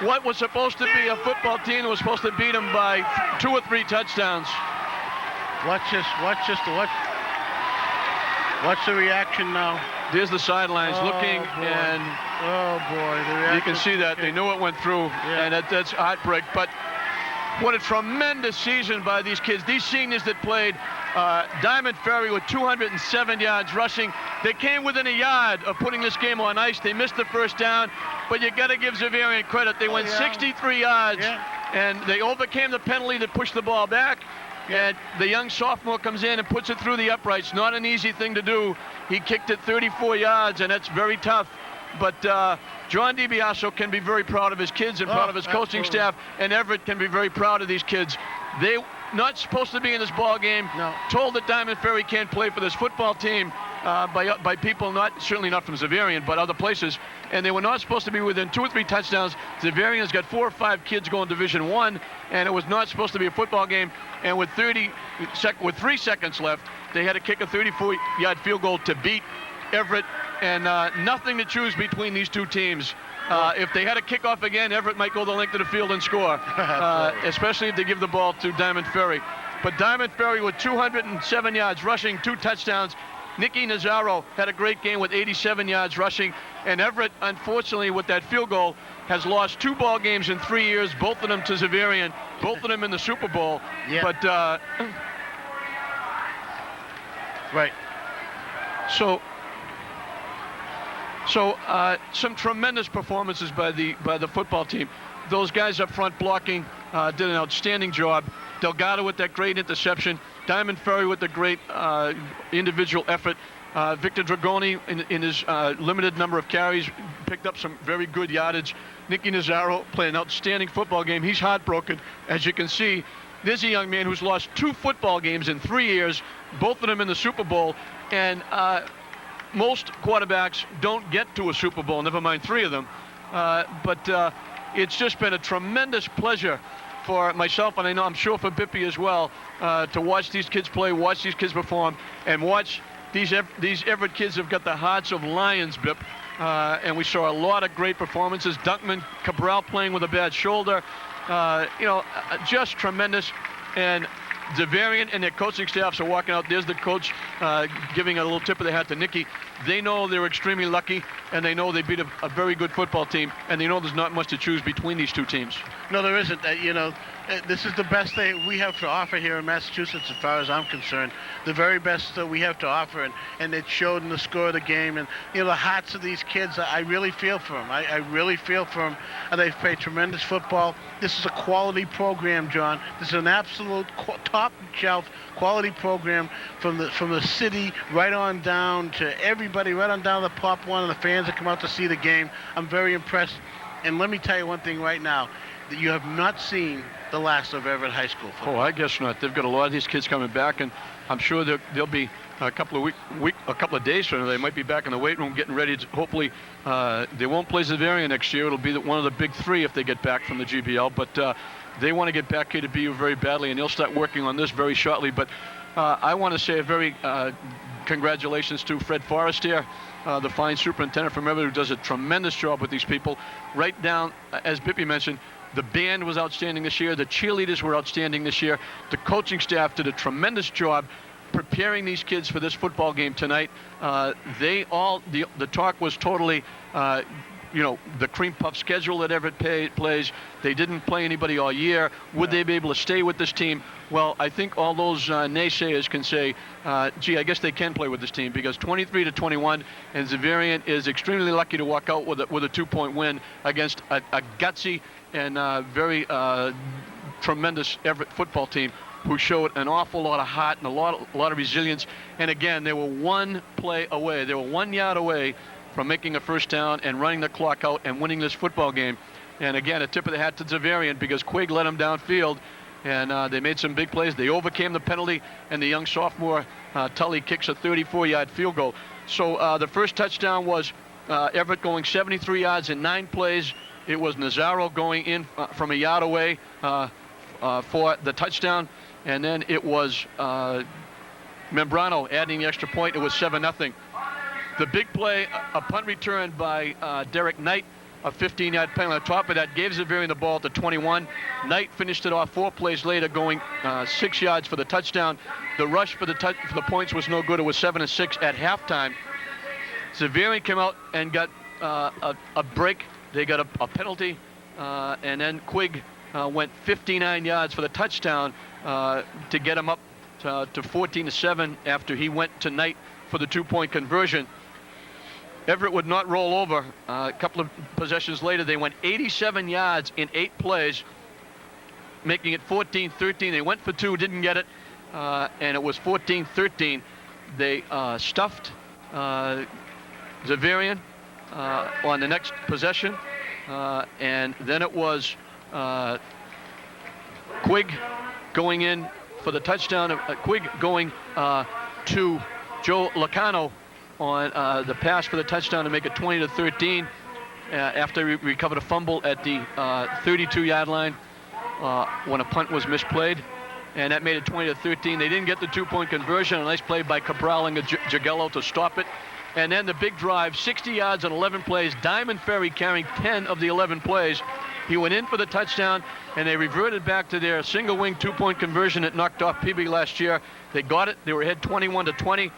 what was supposed to be a football team that was supposed to beat them by 2 or 3 touchdowns. Watch the reaction now. There's the sidelines looking, boy. and oh boy, the reaction. You can see that they knew it went through, and that's heartbreak. But what a tremendous season by these kids. These seniors that played, Diamond Ferry with 207 yards rushing. They came within a yard of putting this game on ice. They missed the first down, but you got to give Xaverian credit. They went 63 yards, and they overcame the penalty that pushed the ball back. And the young sophomore comes in and puts it through the uprights. Not an easy thing to do. He kicked it 34 yards, and that's very tough. But John DiBiaso can be very proud of his kids and proud of his coaching staff, and Everett can be very proud of these kids. They not supposed to be in this ball game. No. Told that Diamond Ferry can't play for this football team by people certainly not from Xaverian, but other places. And they were not supposed to be within 2 or 3 touchdowns. Xaverian's got 4 or 5 kids going Division I, and it was not supposed to be a football game. And with 3 seconds left, they had to kick a 34-yard field goal to beat Everett, and nothing to choose between these two teams. If they had a kickoff again, Everett might go the length of the field and score, especially if they give the ball to Diamond Ferry. But Diamond Ferry with 207 yards rushing, 2 touchdowns. Nicky Nazaro had a great game with 87 yards rushing. And Everett, unfortunately, with that field goal, has lost 2 ball games in 3 years, both of them to Xaverian, both of them in the Super Bowl. Yeah. But right. So some tremendous performances by the football team. Those guys up front blocking did an outstanding job. Delgado with that great interception. Diamond Ferry with the great individual effort. Victor Dragoni in his limited number of carries picked up some very good yardage. Nicky Nazaro played an outstanding football game. He's heartbroken, as you can see. There's a young man who's lost 2 football games in 3 years, both of them in the Super Bowl, and most quarterbacks don't get to a Super Bowl, never mind 3 of them. But it's just been a tremendous pleasure for myself, and I'm sure for Bippy as well, to watch these kids play, watch these kids perform, and watch these Everett kids have got the hearts of lions, Bip. And we saw a lot of great performances. Dunkman Cabral playing with a bad shoulder. Just tremendous. And Xaverian and their coaching staffs are walking out. There's the coach giving a little tip of the hat to Nicky. They know they're extremely lucky, and they know they beat a very good football team, and they know there's not much to choose between these 2 teams. No, there isn't. This is the best thing we have to offer here in Massachusetts, as far as I'm concerned. The very best that we have to offer, and it showed in the score of the game. And the hearts of these kids, I really feel for them. I really feel for them. And they've played tremendous football. This is a quality program, John. This is an absolute top-shelf quality program from the city right on down to everybody, right on down to the Pop One and the fans that come out to see the game. I'm very impressed. And let me tell you one thing right now, that you have not seen the last of Everett High School football. Oh, I guess not. They've got a lot of these kids coming back, and I'm sure they'll be a couple of days from now. They might be back in the weight room getting ready to, hopefully, they won't play Xaverian next year. It'll be one of the big 3 if they get back from the GBL, but they want to get back here to BU very badly, and they'll start working on this very shortly. But I want to say a very congratulations to Fred Forrestier, the fine superintendent from Everett, who does a tremendous job with these people. Right down, as Bippy mentioned, the band was outstanding this year. The cheerleaders were outstanding this year. The coaching staff did a tremendous job preparing these kids for this football game tonight. The talk was totally, the cream puff schedule that Everett plays. They didn't play anybody all year. Would they be able to stay with this team? Well, I think all those naysayers can say, gee, I guess they can play with this team, because 23-21, and Xaverian is extremely lucky to walk out with a 2-point win against a gutsy and very tremendous Everett football team, who showed an awful lot of heart and a lot of resilience. And again, they were 1 play away. They were 1 yard away from making a first down and running the clock out and winning this football game. And again, a tip of the hat to Xaverian, because Quigg led them downfield, and they made some big plays. They overcame the penalty, and the young sophomore Tully kicks a 34-yard field goal. So the first touchdown was Everett going 73 yards in 9 plays. It was Nazaro going in from a yard away for the touchdown, and then it was Membrano adding the extra point. It was 7-0. The big play, a punt return by Derek Knight, a 15-yard penalty. On top of that, gave Xaverian the ball at the 21. Knight finished it off 4 plays later, going 6 yards for the touchdown. The rush for the points was no good. It was 7-6 at halftime. Xaverian came out and got a break. They got a penalty, and then Quigg went 59 yards for the touchdown to get him up to 14-7 after he went to Knight for the 2-point conversion. Everett would not roll over. A couple of possessions later, they went 87 yards in 8 plays, making it 14-13. They went for 2, didn't get it, and it was 14-13. They stuffed Xaverian on the next possession, and then it was Quigg going in for the touchdown. Quigg going to Joe Lacano on the pass for the touchdown to make it 20-13 after he recovered a fumble at the 32-yard line when a punt was misplayed, and that made it 20-13. They didn't get the 2-point conversion. A nice play by Cabral and Jagello to stop it. And then the big drive, 60 yards on 11 plays. Diamond Ferry carrying 10 of the 11 plays. He went in for the touchdown, and they reverted back to their single wing 2-point conversion that knocked off PB last year. They got it. They were ahead 21-20.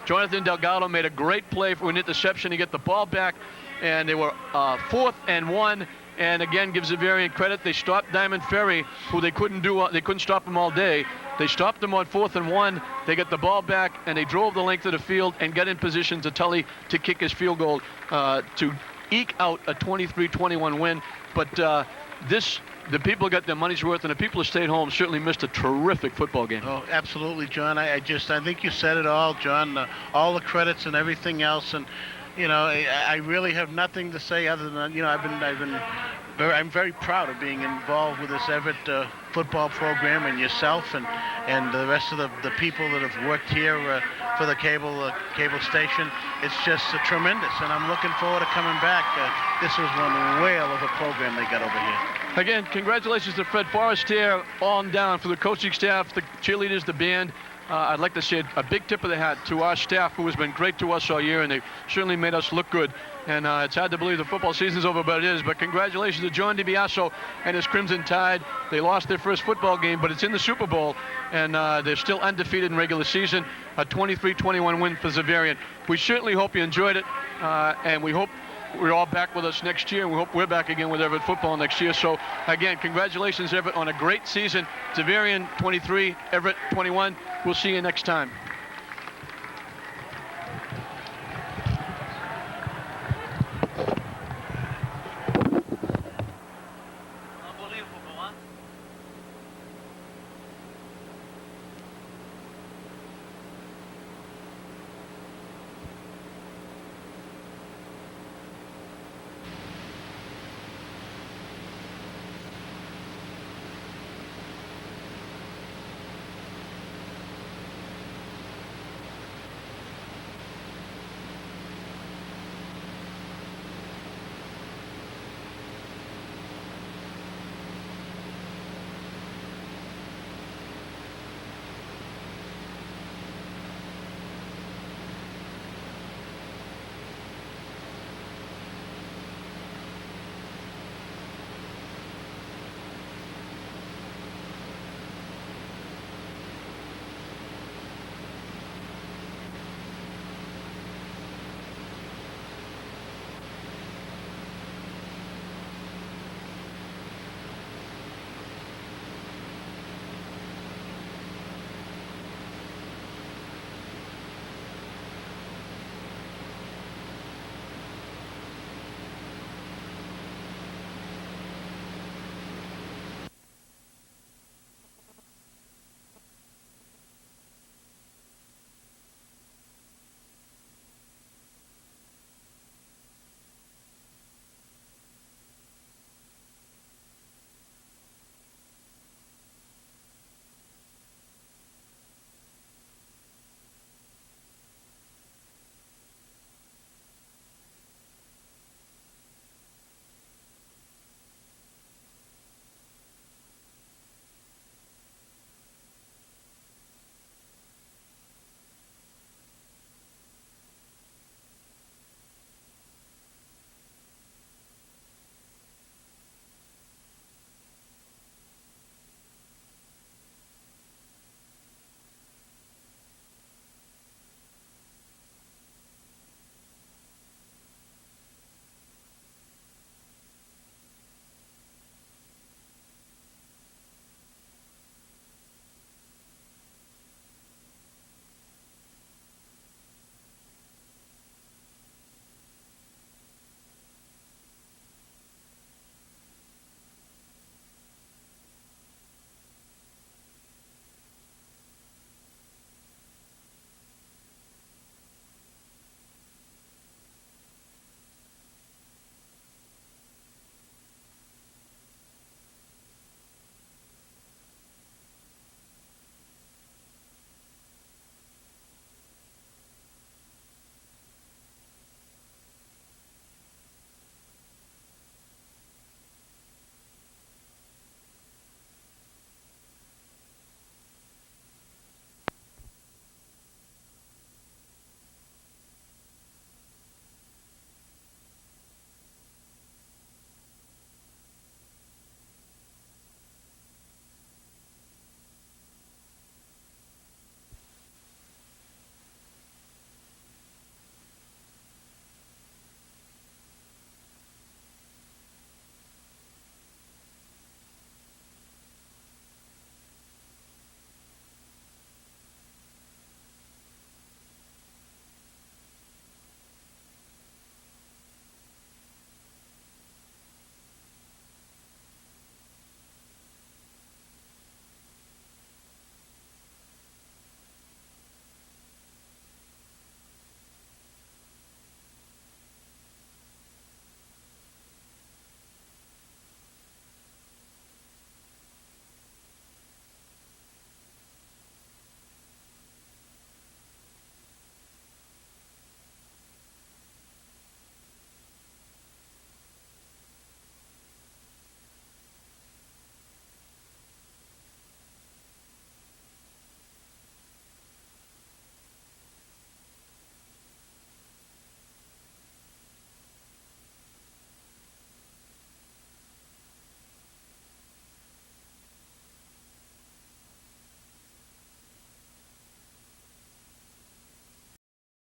Jonathan Delgado made a great play for an interception to get the ball back, and they were 4th and 1. And again, give Xaverian credit. They stopped Diamond Ferry, who they couldn't stop him all day. They stopped him on 4th and 1. They got the ball back, and they drove the length of the field and got in position to Tully to kick his field goal to eke out a 23-21 win. But the people got their money's worth, and the people who stayed home certainly missed a terrific football game. Oh, absolutely, John. I think you said it all, John. All the credits and everything else, and I really have nothing to say other than I'm very proud of being involved with this Everett football program, and yourself and the rest of the people that have worked here for the cable station. It's just tremendous, and I'm looking forward to coming back. This was one whale of a program they got over here. Again, congratulations to Fred Forrest here, on down for the coaching staff, the cheerleaders, the band. I'd like to say a big tip of the hat to our staff, who has been great to us all year, and they've certainly made us look good. And it's hard to believe the football season's over, but it is. But congratulations to John DiBiaso and his Crimson Tide. They lost their first football game, but it's in the Super Bowl, and they're still undefeated in regular season. A 23-21 win for Xaverian. We certainly hope you enjoyed it, and we hope we're all back with us next year, and we hope we're back again with Everett football next year. So, again, congratulations, Everett, on a great season. Xaverian 23, Everett 21. We'll see you next time.